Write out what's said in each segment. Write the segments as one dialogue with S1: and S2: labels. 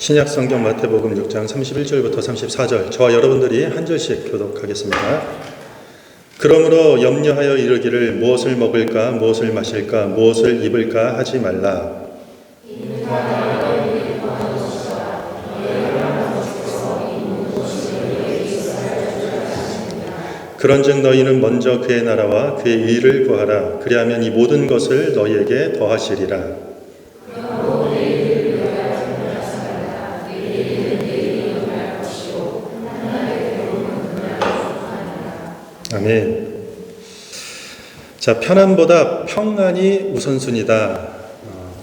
S1: 신약 성경 마태복음 6장 31절부터 34절, 저와 여러분들이 한 절씩 교독하겠습니다. 그러므로 염려하여 이르기를 무엇을 먹을까 무엇을 마실까 무엇을 입을까 하지 말라. 그런즉 너희는 먼저 그의 나라와 그의 의를 구하라. 그리하면 이 모든 것을 너희에게 더하시리라. 아멘. 자, 편안보다 평안이 우선순위다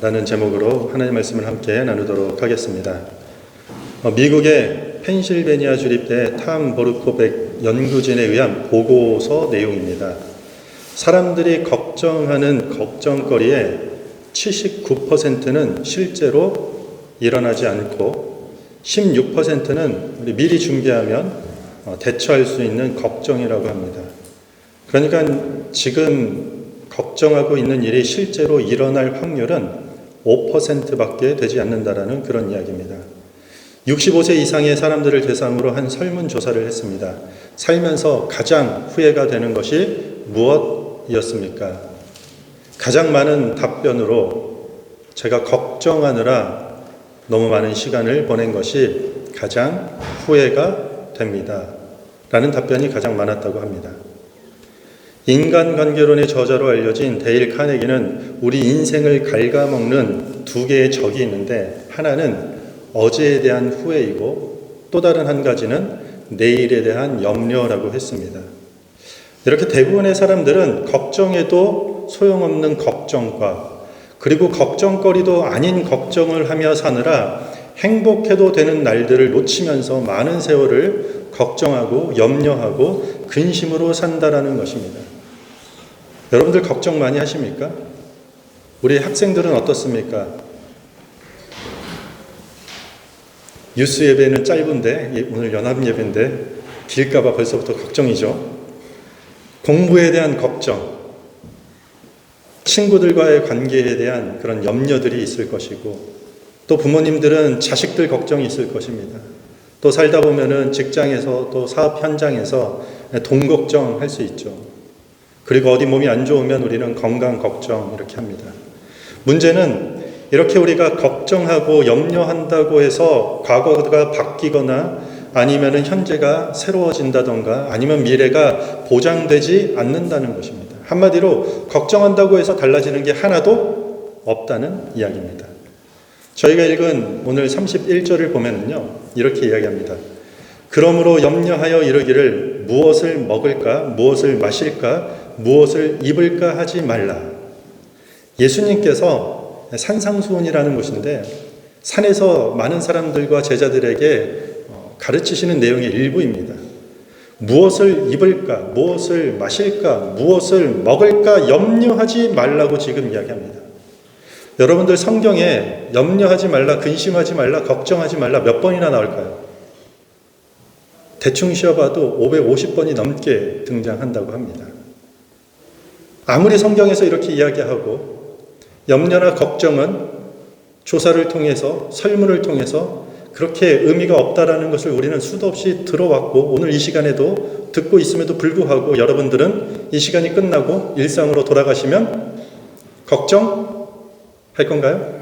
S1: 라는 제목으로 하나님의 말씀을 함께 나누도록 하겠습니다. 미국의 펜실베니아 주립대 탐 보르코벡 연구진에 의한 보고서 내용입니다. 사람들이 걱정하는 걱정거리의 79%는 실제로 일어나지 않고 16%는 우리 미리 준비하면 대처할 수 있는 걱정이라고 합니다. 그러니까 지금 걱정하고 있는 일이 실제로 일어날 확률은 5%밖에 되지 않는다라는 그런 이야기입니다. 65세 이상의 사람들을 대상으로 한 설문조사를 했습니다. 살면서 가장 후회가 되는 것이 무엇이었습니까? 가장 많은 답변으로 제가 걱정하느라 너무 많은 시간을 보낸 것이 가장 후회가 됩니다. 라는 답변이 가장 많았다고 합니다. 인간관계론의 저자로 알려진 데일 카네기는 우리 인생을 갉아먹는 두 개의 적이 있는데, 하나는 어제에 대한 후회이고 또 다른 한 가지는 내일에 대한 염려라고 했습니다. 이렇게 대부분의 사람들은 걱정해도 소용없는 걱정과, 그리고 걱정거리도 아닌 걱정을 하며 사느라 행복해도 되는 날들을 놓치면서 많은 세월을 걱정하고 염려하고 근심으로 산다라는 것입니다. 여러분들 걱정 많이 하십니까? 우리 학생들은 어떻습니까? 유스 예배는 짧은데, 오늘 연합 예배인데 길까봐 벌써부터 걱정이죠. 공부에 대한 걱정, 친구들과의 관계에 대한 그런 염려들이 있을 것이고, 또 부모님들은 자식들 걱정이 있을 것입니다. 또 살다 보면은 직장에서 또 사업 현장에서 돈 걱정할 수 있죠. 그리고 어디 몸이 안 좋으면 우리는 건강 걱정 이렇게 합니다. 문제는 이렇게 우리가 걱정하고 염려한다고 해서 과거가 바뀌거나 아니면은 현재가 새로워진다던가 아니면 미래가 보장되지 않는다는 것입니다. 한마디로 걱정한다고 해서 달라지는 게 하나도 없다는 이야기입니다. 저희가 읽은 오늘 31절을 보면은요, 이렇게 이야기합니다. 그러므로 염려하여 이르기를 무엇을 먹을까, 무엇을 마실까, 무엇을 입을까 하지 말라. 예수님께서 산상수훈이라는 곳인데 산에서 많은 사람들과 제자들에게 가르치시는 내용의 일부입니다. 무엇을 입을까, 무엇을 마실까, 무엇을 먹을까 염려하지 말라고 지금 이야기합니다. 여러분들 성경에 염려하지 말라, 근심하지 말라, 걱정하지 말라 몇 번이나 나올까요? 대충 쉬어봐도 550번이 넘게 등장한다고 합니다. 아무리 성경에서 이렇게 이야기하고 염려나 걱정은 조사를 통해서, 설문을 통해서 그렇게 의미가 없다라는 것을 우리는 수도 없이 들어왔고, 오늘 이 시간에도 듣고 있음에도 불구하고 여러분들은 이 시간이 끝나고 일상으로 돌아가시면 걱정 할 건가요?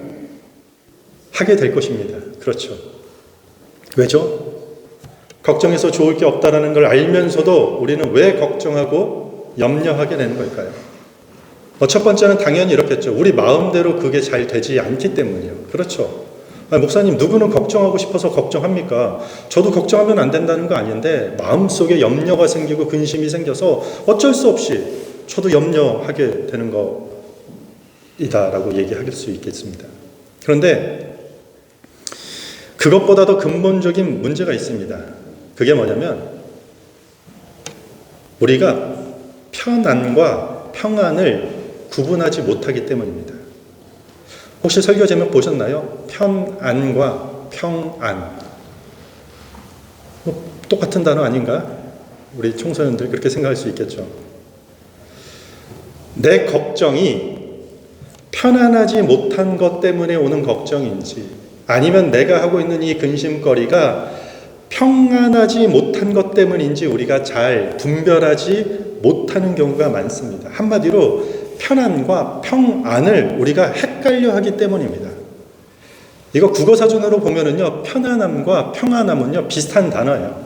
S1: 하게 될 것입니다. 그렇죠. 왜죠? 걱정해서 좋을 게 없다라는 걸 알면서도 우리는 왜 걱정하고 염려하게 되는 걸까요? 첫 번째는 당연히 이렇겠죠. 우리 마음대로 그게 잘 되지 않기 때문이에요. 그렇죠. 목사님, 누구는 걱정하고 싶어서 걱정합니까? 저도 걱정하면 안 된다는 거 아닌데 마음속에 염려가 생기고 근심이 생겨서 어쩔 수 없이 저도 염려하게 되는 거이다라고 얘기할 수 있겠습니다. 그런데 그것보다도 근본적인 문제가 있습니다. 그게 뭐냐면 우리가 편안과 평안을 구분하지 못하기 때문입니다. 혹시 설교 제목 보셨나요? 편안과 평안. 똑같은 단어 아닌가? 우리 청소년들 그렇게 생각할 수 있겠죠. 내 걱정이 편안하지 못한 것 때문에 오는 걱정인지, 아니면 내가 하고 있는 이 근심거리가 평안하지 못한 것 때문인지 우리가 잘 분별하지 못하는 경우가 많습니다. 한마디로 편안과 평안을 우리가 헷갈려 하기 때문입니다. 이거 국어사전으로 보면은요, 편안함과 평안함은요, 비슷한 단어예요.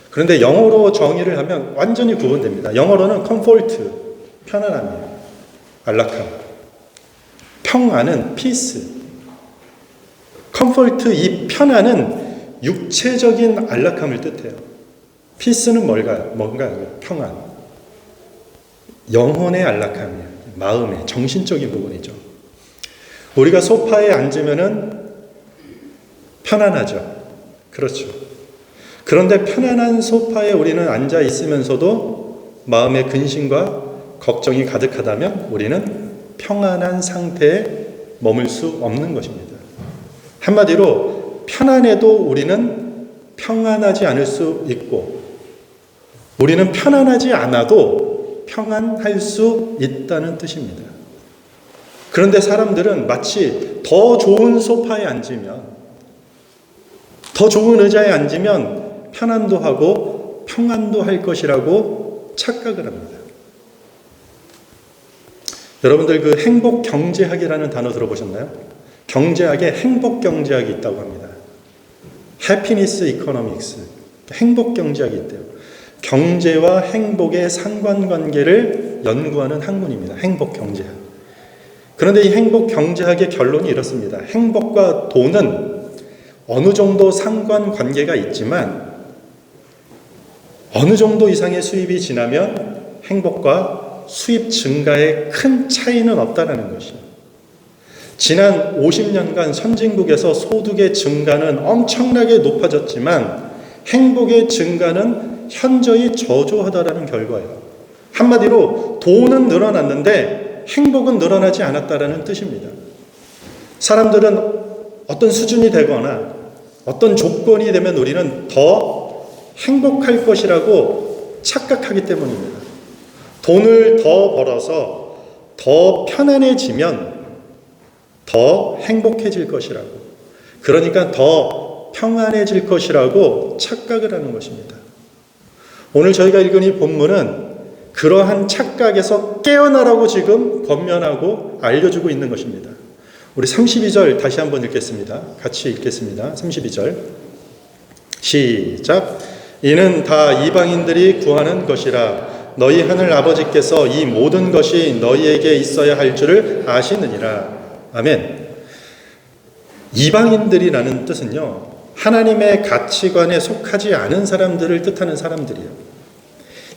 S1: 그런데 영어로 정의를 하면 완전히 구분됩니다. 영어로는 comfort, 편안함이에요. 안락함. 평안은 peace. comfort, 이 편안은 육체적인 안락함을 뜻해요. peace는 뭔가요? 평안. 영혼의 안락함이에요. 마음의, 정신적인 부분이죠. 우리가 소파에 앉으면은 편안하죠. 그렇죠. 그런데 편안한 소파에 우리는 앉아 있으면서도 마음의 근심과 걱정이 가득하다면 우리는 평안한 상태에 머물 수 없는 것입니다. 한마디로 편안해도 우리는 평안하지 않을 수 있고, 우리는 편안하지 않아도 평안할 수 있다는 뜻입니다. 그런데 사람들은 마치 더 좋은 소파에 앉으면, 더 좋은 의자에 앉으면 편안도 하고 평안도 할 것이라고 착각을 합니다. 여러분들 그 행복 경제학이라는 단어 들어보셨나요? 경제학에 행복 경제학이 있다고 합니다. Happiness Economics, 행복 경제학이 있대요. 경제와 행복의 상관관계를 연구하는 학문입니다. 행복 경제학. 그런데 이 행복 경제학의 결론이 이렇습니다. 행복과 돈은 어느 정도 상관관계가 있지만 어느 정도 이상의 수입이 지나면 행복과 수입 증가에 큰 차이는 없다는 것이에요. 지난 50년간 선진국에서 소득의 증가는 엄청나게 높아졌지만 행복의 증가는 현저히 저조하다는 결과예요. 한마디로 돈은 늘어났는데 행복은 늘어나지 않았다는 뜻입니다. 사람들은 어떤 수준이 되거나 어떤 조건이 되면 우리는 더 행복할 것이라고 착각하기 때문입니다. 돈을 더 벌어서 더 편안해지면 더 행복해질 것이라고, 그러니까 더 평안해질 것이라고 착각을 하는 것입니다. 오늘 저희가 읽은 이 본문은 그러한 착각에서 깨어나라고 지금 권면하고 알려주고 있는 것입니다. 우리 32절 다시 한번 읽겠습니다. 같이 읽겠습니다. 32절 시작. 이는 다 이방인들이 구하는 것이라 너희 하늘 아버지께서 이 모든 것이 너희에게 있어야 할 줄을 아시느니라. 아멘. 이방인들이라는 뜻은요, 하나님의 가치관에 속하지 않은 사람들을 뜻하는 사람들이에요.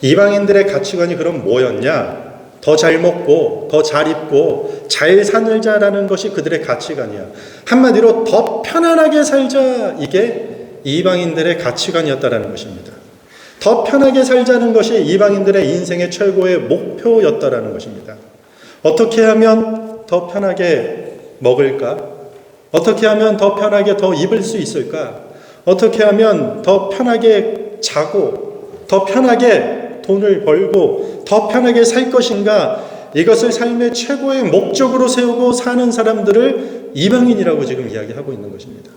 S1: 이방인들의 가치관이 그럼 뭐였냐? 더 잘 먹고 더 잘 입고 잘 살자라는 것이 그들의 가치관이야. 한마디로 더 편안하게 살자, 이게 이방인들의 가치관이었다라는 것입니다. 더 편하게 살자는 것이 이방인들의 인생의 최고의 목표였다라는 것입니다. 어떻게 하면 더 편하게 먹을까? 어떻게 하면 더 편하게 더 입을 수 있을까? 어떻게 하면 더 편하게 자고 더 편하게 돈을 벌고 더 편하게 살 것인가? 이것을 삶의 최고의 목적으로 세우고 사는 사람들을 이방인이라고 지금 이야기하고 있는 것입니다.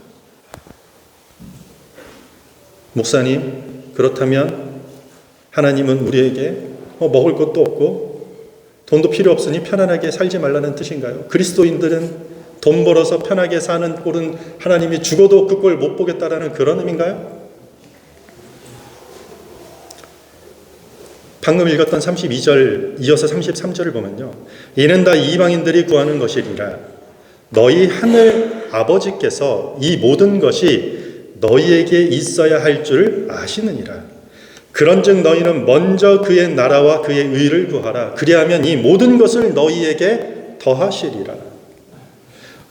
S1: 목사님, 그렇다면 하나님은 우리에게 먹을 것도 없고 돈도 필요 없으니 편안하게 살지 말라는 뜻인가요? 그리스도인들은 돈 벌어서 편하게 사는 꼴은 하나님이 죽어도 그 꼴 못 보겠다라는 그런 의미인가요? 방금 읽었던 32절 이어서 33절을 보면요, 이는 다 이방인들이 구하는 것이리라 너희 하늘 아버지께서 이 모든 것이 너희에게 있어야 할 줄 아시느니라. 그런즉 너희는 먼저 그의 나라와 그의 의를 구하라. 그리하면 이 모든 것을 너희에게 더하시리라.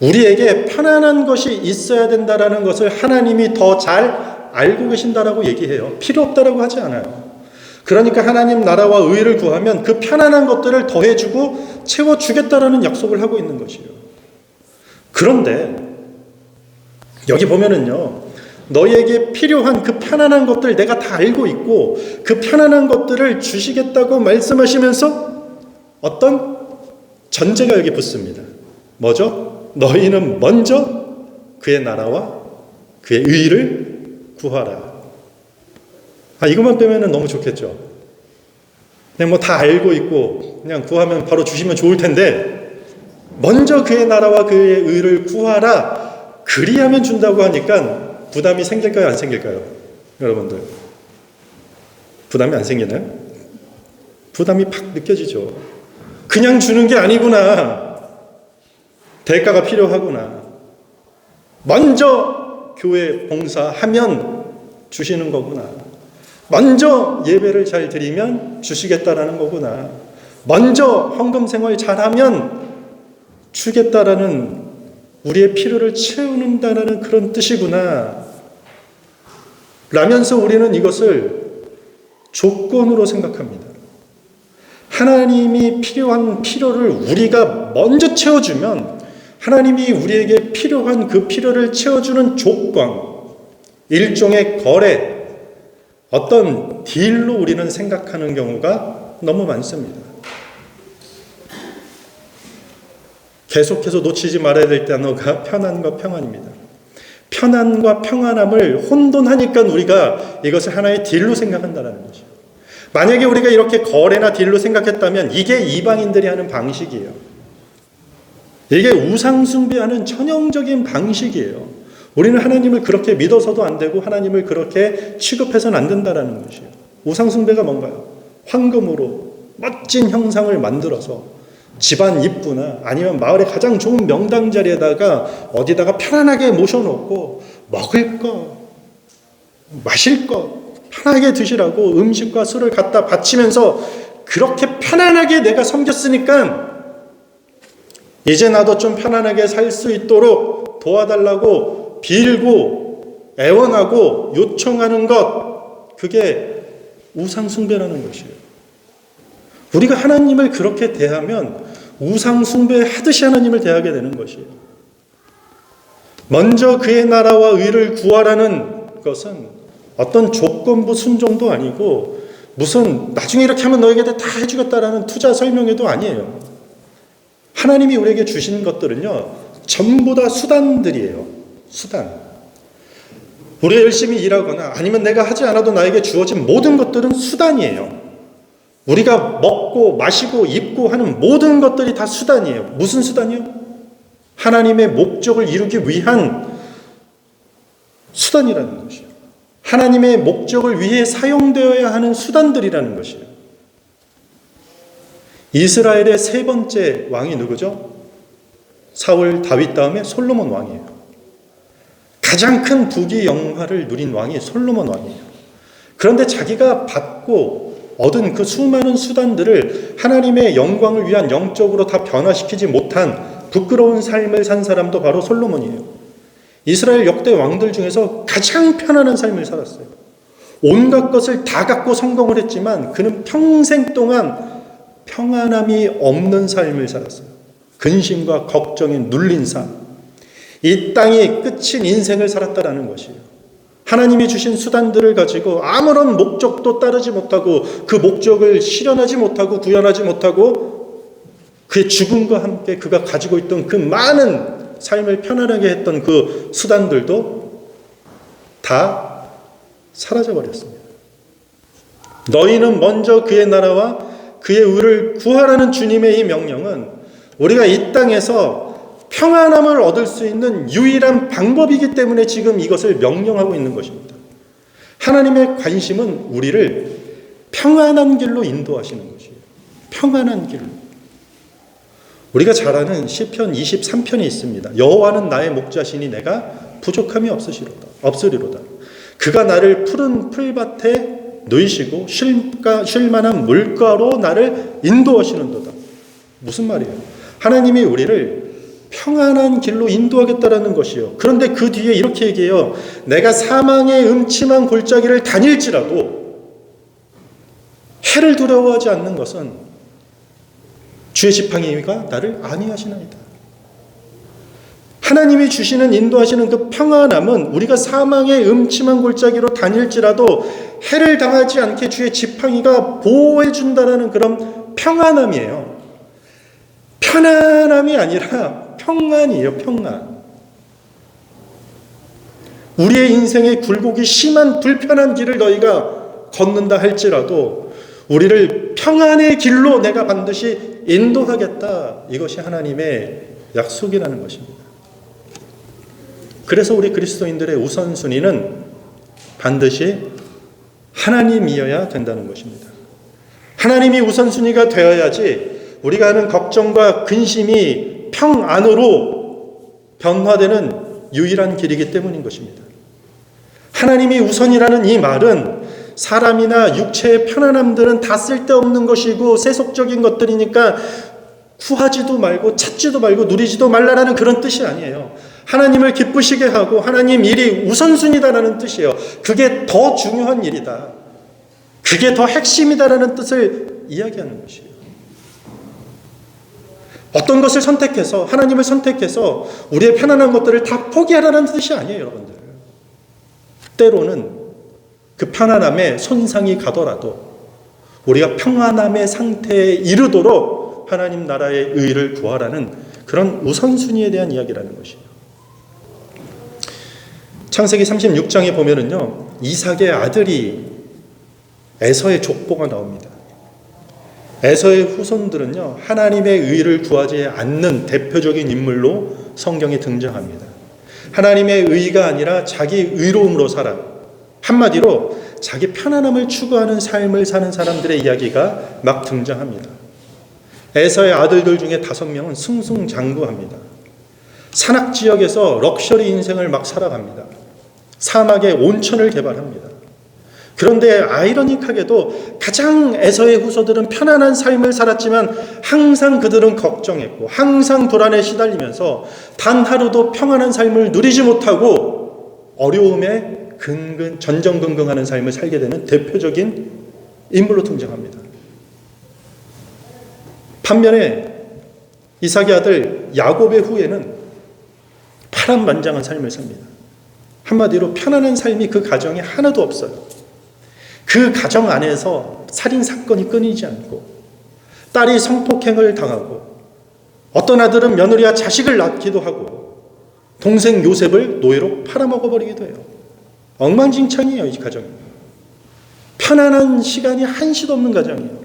S1: 우리에게 편안한 것이 있어야 된다라는 것을 하나님이 더 잘 알고 계신다라고 얘기해요. 필요 없다라고 하지 않아요. 그러니까 하나님 나라와 의를 구하면 그 편안한 것들을 더해주고 채워주겠다라는 약속을 하고 있는 것이에요. 그런데 여기 보면은요, 너희에게 필요한 그 편안한 것들 내가 다 알고 있고 그 편안한 것들을 주시겠다고 말씀하시면서 어떤 전제가 여기 붙습니다. 뭐죠? 너희는 먼저 그의 나라와 그의 의를 구하라. 이것만 빼면 너무 좋겠죠. 그냥 뭐 다 알고 있고 그냥 구하면 바로 주시면 좋을 텐데, 먼저 그의 나라와 그의 의를 구하라. 그리하면 준다고 하니까 부담이 생길까요? 안 생길까요? 여러분들. 부담이 안 생기나요? 부담이 팍 느껴지죠. 그냥 주는 게 아니구나. 대가가 필요하구나. 먼저 교회 봉사하면 주시는 거구나. 먼저 예배를 잘 드리면 주시겠다라는 거구나. 먼저 헌금 생활 잘하면 주겠다라는, 우리의 필요를 채우는다라는 그런 뜻이구나 라면서 우리는 이것을 조건으로 생각합니다. 하나님이 필요한 필요를 우리가 먼저 채워주면 하나님이 우리에게 필요한 그 필요를 채워주는 조건, 일종의 거래, 어떤 딜로 우리는 생각하는 경우가 너무 많습니다. 계속해서 놓치지 말아야 될 단어가 편안과 평안입니다. 편안과 평안함을 혼돈하니까 우리가 이것을 하나의 딜로 생각한다는 것이죠. 만약에 우리가 이렇게 거래나 딜로 생각했다면 이게 이방인들이 하는 방식이에요. 이게 우상숭배하는 전형적인 방식이에요. 우리는 하나님을 그렇게 믿어서도 안 되고 하나님을 그렇게 취급해서는 안 된다는 것이에요. 우상숭배가 뭔가요? 황금으로 멋진 형상을 만들어서 집안 입구나 아니면 마을의 가장 좋은 명당 자리에다가 어디다가 편안하게 모셔놓고 먹을 것, 마실 것 편하게 드시라고 음식과 술을 갖다 바치면서 그렇게 편안하게 내가 섬겼으니까 이제 나도 좀 편안하게 살 수 있도록 도와달라고 빌고 애원하고 요청하는 것, 그게 우상숭배라는 것이에요. 우리가 하나님을 그렇게 대하면 우상숭배하듯이 하나님을 대하게 되는 것이에요. 먼저 그의 나라와 의를 구하라는 것은 어떤 조건부 순종도 아니고 무슨 나중에 이렇게 하면 너에게 다 해주겠다라는 투자 설명회도 아니에요. 하나님이 우리에게 주신 것들은요, 전부 다 수단들이에요. 수단. 우리가 열심히 일하거나 아니면 내가 하지 않아도 나에게 주어진 모든 것들은 수단이에요. 우리가 먹고 마시고 입고 하는 모든 것들이 다 수단이에요. 무슨 수단이요? 하나님의 목적을 이루기 위한 수단이라는 것이에요. 하나님의 목적을 위해 사용되어야 하는 수단들이라는 것이에요. 이스라엘의 세 번째 왕이 누구죠? 사울 다윗 다음에 솔로몬 왕이에요. 가장 큰 부귀 영화를 누린 왕이 솔로몬 왕이에요. 그런데 자기가 받고 얻은 그 수많은 수단들을 하나님의 영광을 위한 영적으로 다 변화시키지 못한 부끄러운 삶을 산 사람도 바로 솔로몬이에요. 이스라엘 역대 왕들 중에서 가장 편안한 삶을 살았어요. 온갖 것을 다 갖고 성공을 했지만 그는 평생 동안 평안함이 없는 삶을 살았어요. 근심과 걱정에 눌린 삶. 이 땅이 끝인 인생을 살았다라는 것이에요. 하나님이 주신 수단들을 가지고 아무런 목적도 따르지 못하고 그 목적을 실현하지 못하고 구현하지 못하고 그의 죽음과 함께 그가 가지고 있던 그 많은 삶을 편안하게 했던 그 수단들도 다 사라져버렸습니다. 너희는 먼저 그의 나라와 그의 의를 구하라는 주님의 이 명령은 우리가 이 땅에서 평안함을 얻을 수 있는 유일한 방법이기 때문에 지금 이것을 명령하고 있는 것입니다. 하나님의 관심은 우리를 평안한 길로 인도하시는 것이에요. 평안한 길로. 우리가 잘 아는 시편 23편이 있습니다. 여호와는 나의 목자시니 내가 부족함이 없으리로다. 그가 나를 푸른 풀밭에 누이시고 쉴 만한 물가로 나를 인도하시는도다. 무슨 말이에요? 하나님이 우리를 평안한 길로 인도하겠다라는 것이요. 그런데 그 뒤에 이렇게 얘기해요. 내가 사망의 음침한 골짜기를 다닐지라도 해를 두려워하지 않는 것은 주의 지팡이가 나를 안위하시나이다. 하나님이 주시는 인도하시는 그 평안함은 우리가 사망의 음침한 골짜기로 다닐지라도 해를 당하지 않게 주의 지팡이가 보호해 준다라는 그런 평안함이에요. 편안함이 아니라 평안이에요. 평안. 우리의 인생의 굴곡이 심한 불편한 길을 너희가 걷는다 할지라도 우리를 평안의 길로 내가 반드시 인도하겠다. 이것이 하나님의 약속이라는 것입니다. 그래서 우리 그리스도인들의 우선순위는 반드시 하나님이어야 된다는 것입니다. 하나님이 우선순위가 되어야지 우리가 하는 걱정과 근심이 평안으로 변화되는 유일한 길이기 때문인 것입니다. 하나님이 우선이라는 이 말은 사람이나 육체의 편안함들은 다 쓸데없는 것이고 세속적인 것들이니까 구하지도 말고 찾지도 말고 누리지도 말라라는 그런 뜻이 아니에요. 하나님을 기쁘시게 하고 하나님 일이 우선순위다라는 뜻이에요. 그게 더 중요한 일이다. 그게 더 핵심이다라는 뜻을 이야기하는 것이에요. 어떤 것을 선택해서 하나님을 선택해서 우리의 편안한 것들을 다 포기하라는 뜻이 아니에요, 여러분들. 때로는 그 편안함에 손상이 가더라도 우리가 평안함의 상태에 이르도록 하나님 나라의 의를 구하라는 그런 우선순위에 대한 이야기라는 것이에요. 창세기 36장에 보면은요, 이삭의 아들이 에서의 족보가 나옵니다. 에서의 후손들은요, 하나님의 의를 구하지 않는 대표적인 인물로 성경에 등장합니다. 하나님의 의가 아니라 자기 의로움으로 살아. 한마디로 자기 편안함을 추구하는 삶을 사는 사람들의 이야기가 막 등장합니다. 에서의 아들들 중에 5명은 승승장구합니다. 산악 지역에서 럭셔리 인생을 막 살아갑니다. 사막에 온천을 개발합니다. 그런데 아이러니하게도 가장 에서의 후손들은 편안한 삶을 살았지만 항상 그들은 걱정했고 항상 불안에 시달리면서 단 하루도 평안한 삶을 누리지 못하고 어려움에 전전긍긍하는 삶을 살게 되는 대표적인 인물로 등장합니다. 반면에 이삭의 아들 야곱의 후예는 파란만장한 삶을 삽니다. 한마디로 편안한 삶이 그 가정에 하나도 없어요. 그 가정 안에서 살인사건이 끊이지 않고 딸이 성폭행을 당하고 어떤 아들은 며느리와 자식을 낳기도 하고 동생 요셉을 노예로 팔아먹어버리기도 해요. 엉망진창이에요, 이 가정이. 편안한 시간이 한시도 없는 가정이에요.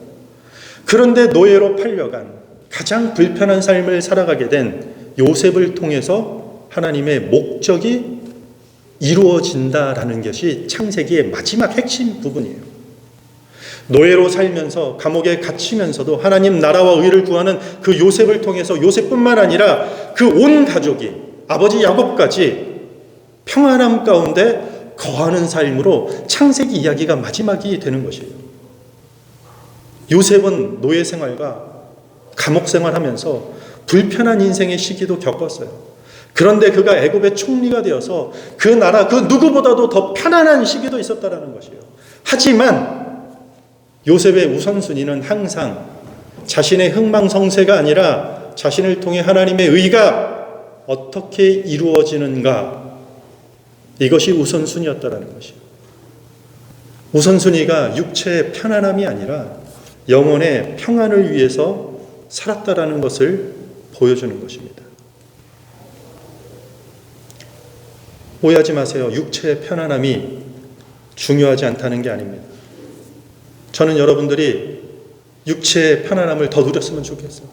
S1: 그런데 노예로 팔려간 가장 불편한 삶을 살아가게 된 요셉을 통해서 하나님의 목적이 이루어진다라는 것이 창세기의 마지막 핵심 부분이에요. 노예로 살면서 감옥에 갇히면서도 하나님 나라와 의를 구하는 그 요셉을 통해서 요셉뿐만 아니라 그 온 가족이 아버지 야곱까지 평안함 가운데 거하는 삶으로 창세기 이야기가 마지막이 되는 것이에요. 요셉은 노예 생활과 감옥 생활하면서 불편한 인생의 시기도 겪었어요. 그런데 그가 애굽의 총리가 되어서 그 나라 그 누구보다도 더 편안한 시기도 있었다라는 것이에요. 하지만 요셉의 우선순위는 항상 자신의 흥망성쇠가 아니라 자신을 통해 하나님의 의가 어떻게 이루어지는가, 이것이 우선순위였다라는 것이에요. 우선순위가 육체의 편안함이 아니라 영혼의 평안을 위해서 살았다라는 것을 보여주는 것입니다. 오해하지 마세요. 육체의 편안함이 중요하지 않다는 게 아닙니다. 저는 여러분들이 육체의 편안함을 더 누렸으면 좋겠어요.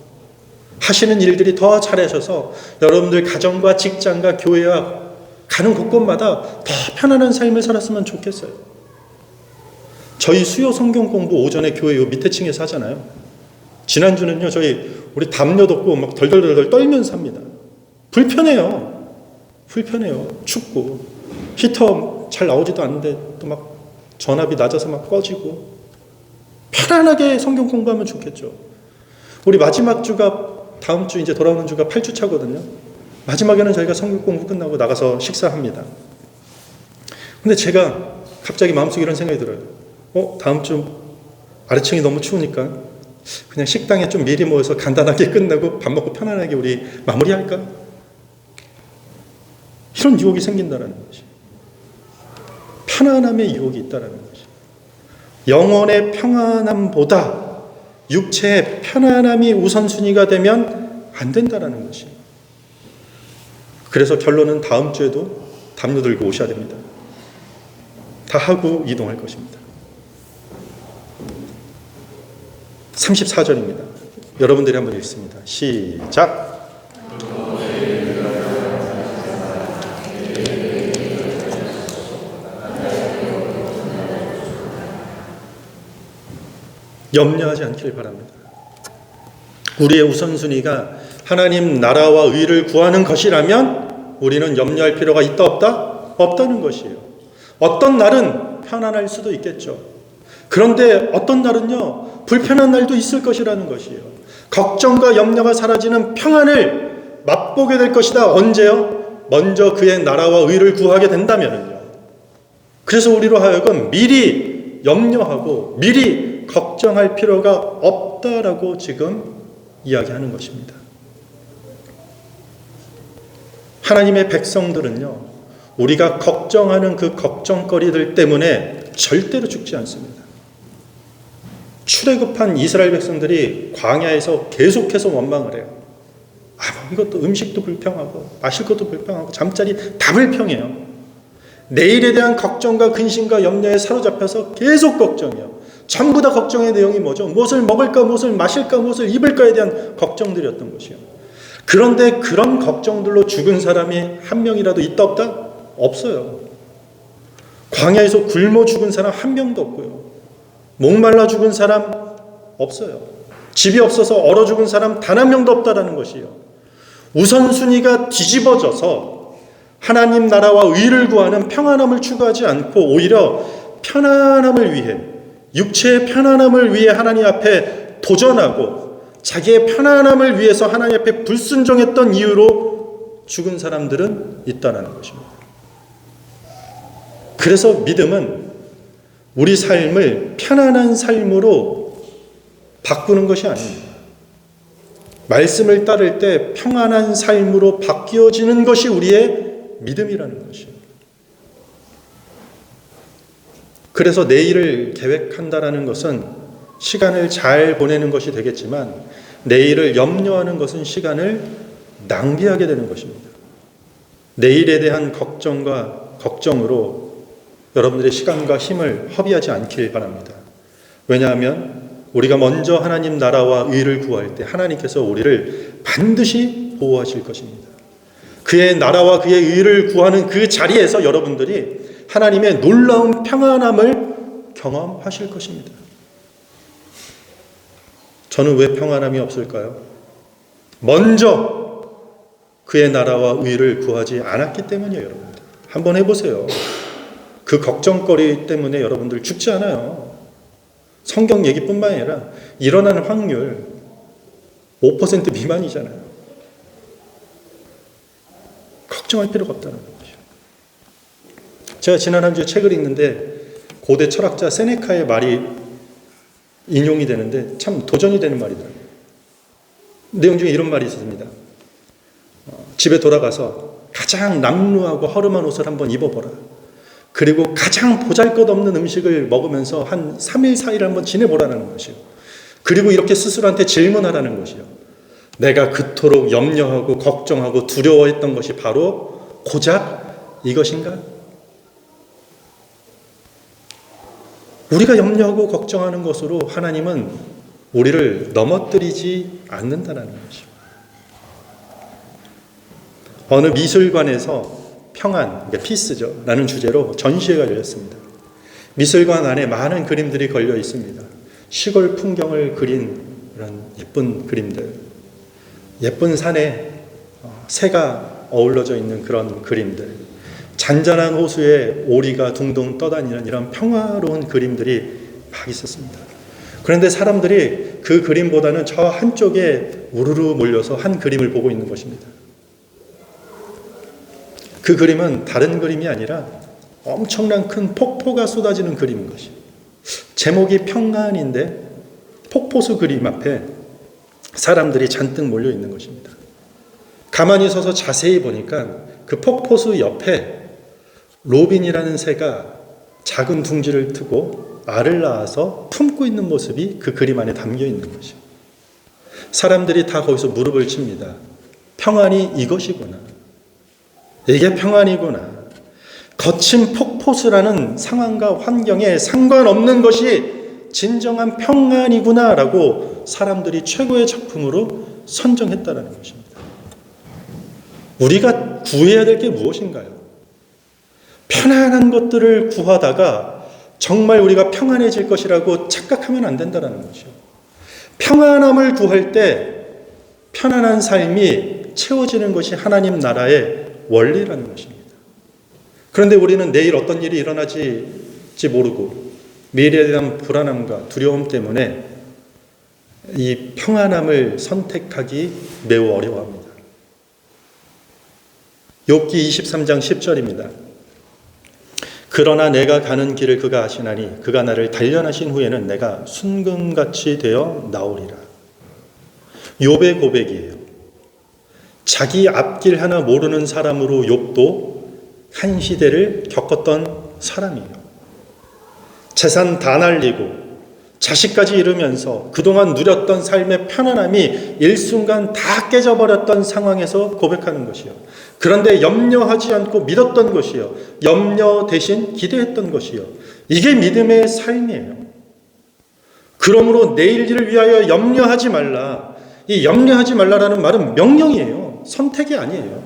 S1: 하시는 일들이 더 잘하셔서 여러분들 가정과 직장과 교회와 가는 곳곳마다 더 편안한 삶을 살았으면 좋겠어요. 저희 수요 성경 공부 오전에 교회 요 밑에 층에서 하잖아요. 지난주는요, 우리 담요 덮고 막 덜덜덜 떨면서 합니다. 불편해요. 춥고 히터 잘 나오지도 않는데 또 막 전압이 낮아서 막 꺼지고. 편안하게 성경 공부하면 좋겠죠. 우리 마지막 주가 다음 주 이제 돌아오는 주가 8주 차거든요. 마지막에는 저희가 성경 공부 끝나고 나가서 식사합니다. 근데 제가 갑자기 마음속에 이런 생각이 들어요. 다음 주 아래층이 너무 추우니까 그냥 식당에 좀 미리 모여서 간단하게 끝나고 밥 먹고 편안하게 우리 마무리할까? 이런 유혹이 생긴다는 것이. 편안함의 유혹이 있다는 것이. 영혼의 평안함보다 육체의 편안함이 우선순위가 되면 안 된다는 것이. 그래서 결론은 다음 담요 들고 오셔야 됩니다. 다 하고 이동할 것입니다. 34절입니다. 여러분들이 한번 읽습니다. 시작. 염려하지 않길 바랍니다. 우리의 우선순위가 하나님 나라와 의를 구하는 것이라면 우리는 염려할 필요가 있다 없다? 없다는 것이에요. 어떤 날은 편안할 수도 있겠죠. 그런데 어떤 날은요, 불편한 날도 있을 것이라는 것이에요. 걱정과 염려가 사라지는 평안을 맛보게 될 것이다. 언제요? 먼저 그의 나라와 의를 구하게 된다면요. 그래서 우리로 하여금 미리 염려하고 미리 걱정할 필요가 없다라고 지금 이야기하는 것입니다. 하나님의 백성들은요, 우리가 걱정하는 그 걱정거리들 때문에 절대로 죽지 않습니다. 출애굽한 이스라엘 백성들이 광야에서 계속해서 원망을 해요. 이것도 음식도 불평하고 마실 것도 불평하고 잠자리 다 불평해요. 내일에 대한 걱정과 근심과 염려에 사로잡혀서 계속 걱정해요. 전부 다 걱정의 내용이 뭐죠? 무엇을 먹을까, 무엇을 마실까, 무엇을 입을까에 대한 걱정들이었던 것이요. 그런데 그런 걱정들로 죽은 사람이 한 명이라도 있다 없다? 없어요. 광야에서 굶어 죽은 사람 한 명도 없고요. 목말라 죽은 사람 없어요. 집이 없어서 얼어 죽은 사람 단 한 명도 없다라는 것이에요. 우선순위가 뒤집어져서 하나님 나라와 의를 구하는 평안함을 추구하지 않고 오히려 편안함을 위해, 육체의 편안함을 위해 하나님 앞에 도전하고 자기의 편안함을 위해서 하나님 앞에 불순종했던 이유로 죽은 사람들은 있다는 것입니다. 그래서 믿음은 우리 삶을 편안한 삶으로 바꾸는 것이 아닙니다. 말씀을 따를 때 평안한 삶으로 바뀌어지는 것이 우리의 믿음이라는 것이에요. 그래서 내일을 계획한다라는 것은 시간을 잘 보내는 것이 되겠지만 내일을 염려하는 것은 시간을 낭비하게 되는 것입니다. 내일에 대한 걱정으로 여러분들의 시간과 힘을 허비하지 않길 바랍니다. 왜냐하면 우리가 먼저 하나님 나라와 의를 구할 때 하나님께서 우리를 반드시 보호하실 것입니다. 그의 나라와 그의 의를 구하는 그 자리에서 여러분들이 하나님의 놀라운 평안함을 경험하실 것입니다. 저는 왜 평안함이 없을까요? 먼저 그의 나라와 의를 구하지 않았기 때문이에요, 여러분들. 한번 해보세요. 그 걱정거리 때문에 여러분들 죽지 않아요. 성경 얘기뿐만 아니라 일어나는 확률 5% 미만이잖아요. 걱정할 필요가 없다는 거죠. 제가 지난 한 주에 책을 읽는데 고대 철학자 세네카의 말이 인용이 되는데 참 도전이 되는 말이더라고요. 내용 중에 이런 말이 있습니다. 집에 돌아가서 가장 낭루하고 허름한 옷을 한번 입어보라. 그리고 가장 보잘것없는 음식을 먹으면서 한 3일, 4일 한번 지내보라는 것이요. 그리고 이렇게 스스로한테 질문하라는 것이요. 내가 그토록 염려하고 걱정하고 두려워했던 것이 바로 고작 이것인가? 우리가 염려하고 걱정하는 것으로 하나님은 우리를 넘어뜨리지 않는다는 것이요. 어느 미술관에서 평안, 그러니까 피스죠. 라는 주제로 전시회가 열렸습니다. 미술관 안에 많은 그림들이 걸려 있습니다. 시골 풍경을 그린 그런 예쁜 그림들, 예쁜 산에 새가 어우러져 있는 그런 그림들, 잔잔한 호수에 오리가 둥둥 떠다니는 이런 평화로운 그림들이 막 있었습니다. 그런데 사람들이 그 그림보다는 저 한쪽에 우르르 몰려서 한 그림을 보고 있는 것입니다. 그 그림은 다른 그림이 아니라 엄청난 큰 폭포가 쏟아지는 그림인 것이에요. 제목이 평안인데 폭포수 그림 앞에 사람들이 잔뜩 몰려 있는 것입니다. 가만히 서서 자세히 보니까 그 폭포수 옆에 로빈이라는 새가 작은 둥지를 트고 알을 낳아서 품고 있는 모습이 그 그림 안에 담겨 있는 것이에요. 사람들이 다 거기서 무릎을 칩니다. 평안이 이것이구나. 이게 평안이구나. 거친 폭포수라는 상황과 환경에 상관없는 것이 진정한 평안이구나라고 사람들이 최고의 작품으로 선정했다는 것입니다. 우리가 구해야 될 게 무엇인가요? 편안한 것들을 구하다가 정말 우리가 평안해질 것이라고 착각하면 안 된다는 것이요. 평안함을 구할 때 편안한 삶이 채워지는 것이 하나님 나라의 원리라는 것입니다. 그런데 우리는 내일 어떤 일이 일어나질지 모르고 미래에 대한 불안함과 두려움 때문에 이 평안함을 선택하기 매우 어려워합니다. 욥기 23장 10절입니다. 그러나 내가 가는 길을 그가 아시나니 그가 나를 단련하신 후에는 내가 순금같이 되어 나오리라. 욥의 고백이에요. 자기 앞길 하나 모르는 사람으로 욥도 한 시대를 겪었던 사람이에요. 재산 다 날리고 자식까지 잃으면서 그동안 누렸던 삶의 편안함이 일순간 다 깨져버렸던 상황에서 고백하는 것이요. 그런데 염려하지 않고 믿었던 것이요. 염려 대신 기대했던 것이요. 이게 믿음의 삶이에요. 그러므로 내일 일을 위하여 염려하지 말라. 이 염려하지 말라라는 말은 명령이에요. 선택이 아니에요.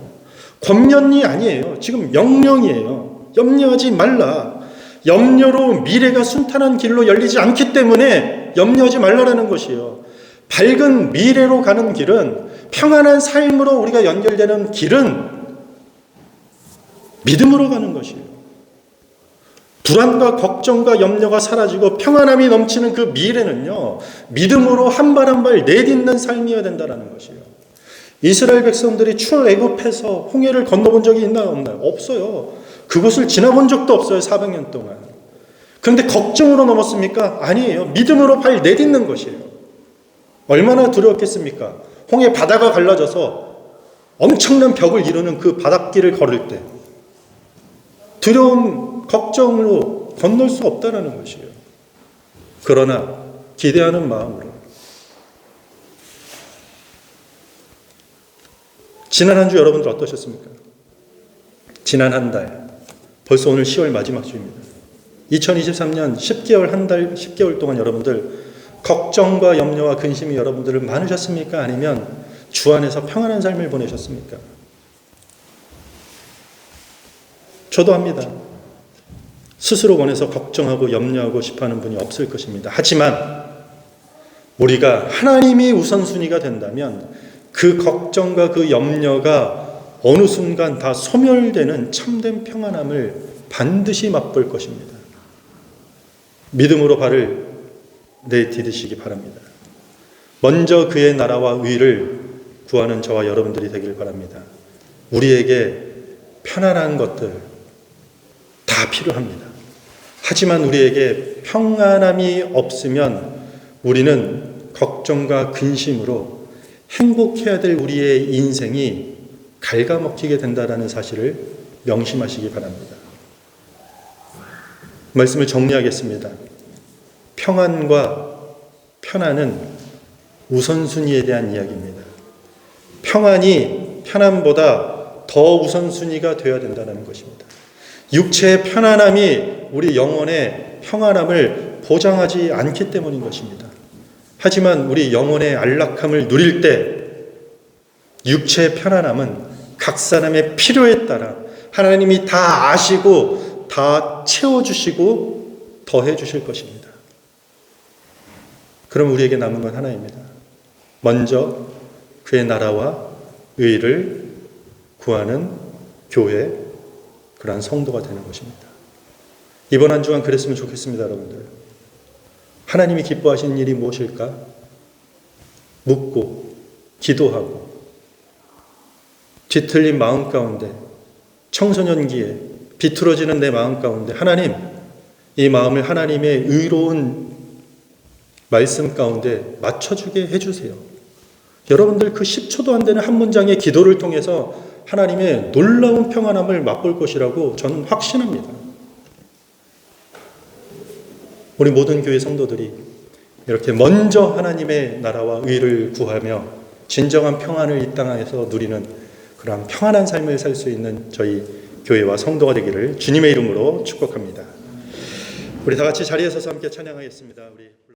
S1: 권면이 아니에요. 지금 명령이에요. 염려하지 말라. 염려로 미래가 순탄한 길로 열리지 않기 때문에 염려하지 말라라는 것이요. 밝은 미래로 가는 길은, 평안한 삶으로 우리가 연결되는 길은 믿음으로 가는 것이에요. 불안과 걱정과 염려가 사라지고 평안함이 넘치는 그 미래는요, 믿음으로 한 발 한 발 내딛는 삶이어야 된다는 것이에요. 이스라엘 백성들이 출애굽해서 홍해를 건너본 적이 있나요? 없나요? 없어요. 그곳을 지나본 적도 없어요. 400년 동안. 그런데 걱정으로 넘었습니까? 아니에요. 믿음으로 발 내딛는 것이에요. 얼마나 두려웠겠습니까? 홍해 바다가 갈라져서 엄청난 벽을 이루는 그 바닷길을 걸을 때 두려움, 걱정으로 건널 수 없다는 것이에요. 그러나 기대하는 마음으로. 지난 한 주 여러분들 어떠셨습니까? 지난 한 달, 벌써 오늘 10월 마지막 주입니다. 2023년 10개월 동안 여러분들 걱정과 염려와 근심이 여러분들을 많으셨습니까? 아니면 주 안에서 평안한 삶을 보내셨습니까? 저도 합니다. 스스로 원해서 걱정하고 염려하고 싶어하는 분이 없을 것입니다. 하지만 우리가 하나님이 우선순위가 된다면 그 걱정과 그 염려가 어느 순간 다 소멸되는 참된 평안함을 반드시 맛볼 것입니다. 믿음으로 발을 내디디시기 바랍니다. 먼저 그의 나라와 의를 구하는 저와 여러분들이 되길 바랍니다. 우리에게 편안한 것들 다 필요합니다. 하지만 우리에게 평안함이 없으면 우리는 걱정과 근심으로 행복해야 될 우리의 인생이 갉아먹히게 된다는 사실을 명심하시기 바랍니다. 말씀을 정리하겠습니다. 평안과 편안은 우선순위에 대한 이야기입니다. 평안이 편안보다 더 우선순위가 되어야 된다는 것입니다. 육체의 편안함이 우리 영혼의 평안함을 보장하지 않기 때문인 것입니다. 하지만 우리 영혼의 안락함을 누릴 때 육체의 편안함은 각 사람의 필요에 따라 하나님이 다 아시고 다 채워주시고 더해 주실 것입니다. 그럼 우리에게 남은 건 하나입니다. 먼저 그의 나라와 의를 구하는 교회, 그러한 성도가 되는 것입니다. 이번 한 주간 그랬으면 좋겠습니다, 여러분들. 하나님이 기뻐하시는 일이 무엇일까? 묻고 기도하고 뒤틀린 마음 가운데, 청소년기에 비틀어지는 내 마음 가운데 하나님, 이 마음을 하나님의 의로운 말씀 가운데 맞춰주게 해주세요. 여러분들 그 10초도 안 되는 한 문장의 기도를 통해서 하나님의 놀라운 평안함을 맛볼 것이라고 저는 확신합니다. 우리 모든 교회 성도들이 이렇게 먼저 하나님의 나라와 의를 구하며 진정한 평안을 이 땅에서 누리는 그러한 평안한 삶을 살 수 있는 저희 교회와 성도가 되기를 주님의 이름으로 축복합니다. 우리 다 같이 자리에 서서 함께 찬양하겠습니다. 우리